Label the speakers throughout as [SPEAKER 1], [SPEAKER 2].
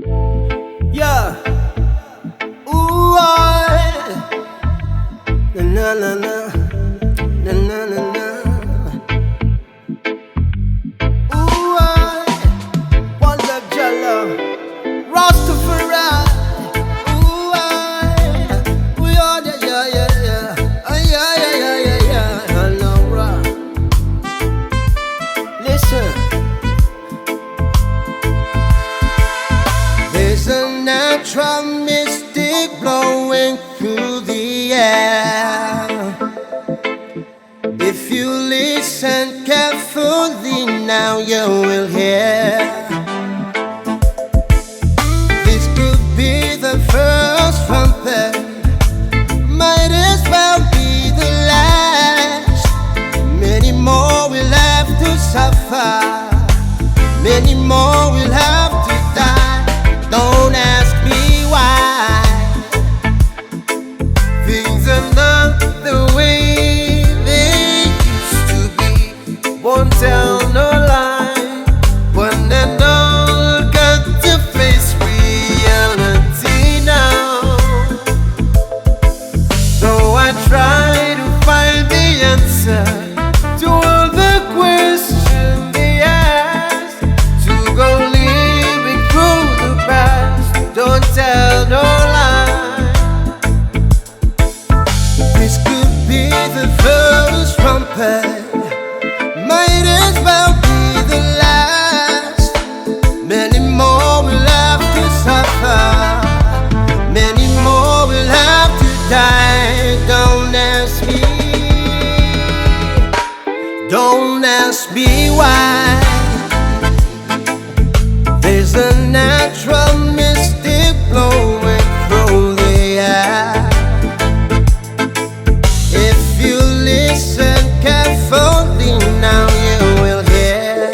[SPEAKER 1] Yeah. Ooh, na na na na na na na na. Ooh, one love, Jalla, Rastafari. Ooh, we are the yeah yeah yeah, yeah yeah yeah yeah yeah. Hello, rock. Listen. There's a natural mystic blowing through the air. If you listen carefully now you will hear. This could be the first trumpet, might as well be the last. Many more will have to suffer, many more will have to die. Don't ask me why. Things are not the way they used to be. Won't tell no lie. One and all got to face reality now. So I try to find the answer to all the questions they ask. To go living through the past, don't tell no lie. This could be the first trumpet, might as well be the last. Many more will have to suffer, many more will have to die. Don't ask me why. There's a natural mystic blowing through the air. If you listen carefully now you will hear.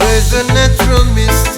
[SPEAKER 1] There's a natural mystic